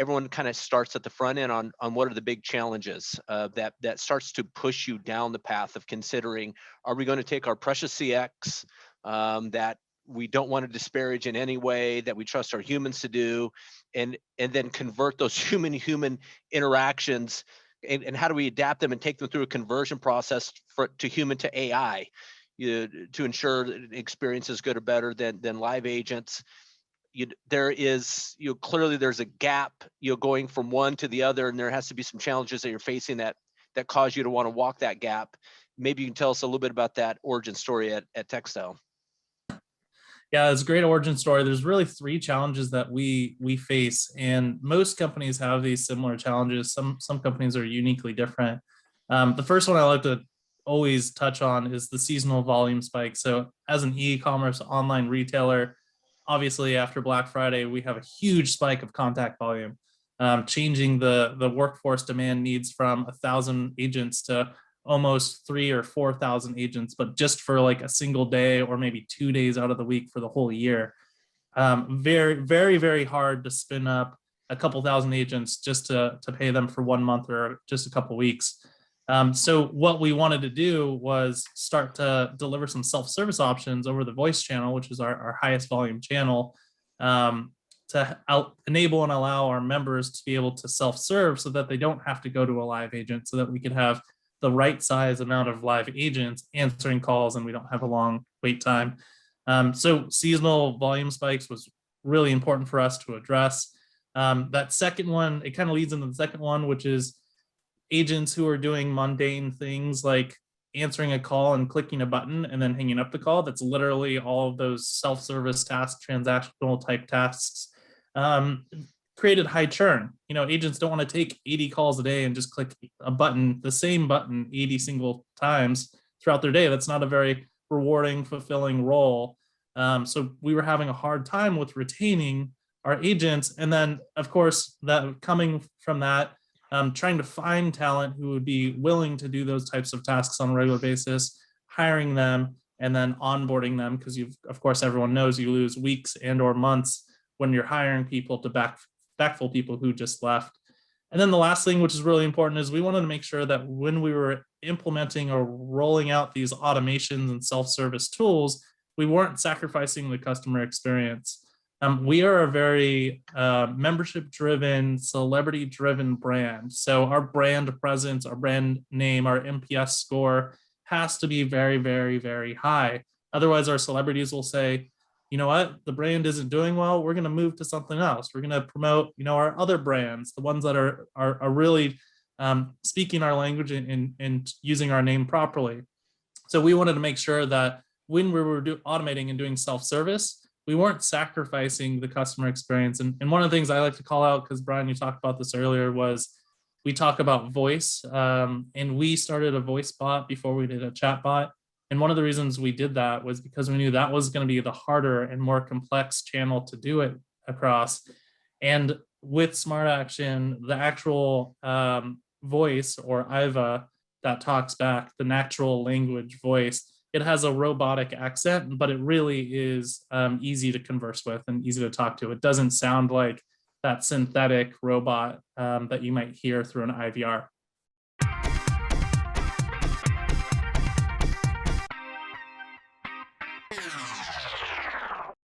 everyone kind of starts at the front end on what are the big challenges that starts to push you down the path of considering, are we going to take our precious CX that we don't want to disparage in any way, that we trust our humans to do, and then convert those human interactions, and how do we adapt them and take them through a conversion process to human to AI, to ensure that the experience is good or better than live agents. There is, clearly there's a gap, going from one to the other, and there has to be some challenges that you're facing that cause you to want to walk that gap. Maybe you can tell us a little bit about that origin story at Textile. Yeah, it's a great origin story. There's really three challenges that we face, and most companies have these similar challenges. Some companies are uniquely different. The first one I like to always touch on is the seasonal volume spike. So as an e-commerce online retailer, obviously after Black Friday, we have a huge spike of contact volume, changing the workforce demand needs from 1,000 agents to almost 3,000 or 4,000 agents, but just for like a single day or maybe 2 days out of the week for the whole year. Very, very, very hard to spin up a couple thousand agents just to pay them for 1 month or just a couple weeks. So what we wanted to do was start to deliver some self-service options over the voice channel, which is our highest volume channel, to enable and allow our members to be able to self-serve so that they don't have to go to a live agent, so that we could have the right size amount of live agents answering calls and we don't have a long wait time. So seasonal volume spikes was really important for us to address. That second one, it kind of leads into the second one, which is agents who are doing mundane things like answering a call and clicking a button and then hanging up the call. That's literally all of those self-service tasks, transactional type tasks. Created high churn. Agents don't want to take 80 calls a day and just click a button, the same button 80 single times throughout their day. That's not a very rewarding, fulfilling role. So we were having a hard time with retaining our agents. And then, of course, that coming from that, trying to find talent who would be willing to do those types of tasks on a regular basis, hiring them, and then onboarding them, because of course, everyone knows you lose weeks and or months when you're hiring people to backfill people who just left. And then the last thing, which is really important, is we wanted to make sure that when we were implementing or rolling out these automations and self-service tools, we weren't sacrificing the customer experience. We are a very membership-driven, celebrity-driven brand. So our brand presence, our brand name, our NPS score has to be very, very, very high. Otherwise, our celebrities will say, you know what, the brand isn't doing well, we're going to move to something else. We're going to promote, our other brands, the ones that are really speaking our language and using our name properly. So we wanted to make sure that when we were automating and doing self-service, we weren't sacrificing the customer experience. And one of the things I like to call out, because Brian, you talked about this earlier, was we talk about voice, and we started a voice bot before we did a chat bot. And one of the reasons we did that was because we knew that was going to be the harder and more complex channel to do it across. And with Smart Action, the actual voice, or IVA, that talks back, the natural language voice, it has a robotic accent, but it really is easy to converse with and easy to talk to. It doesn't sound like that synthetic robot that you might hear through an IVR.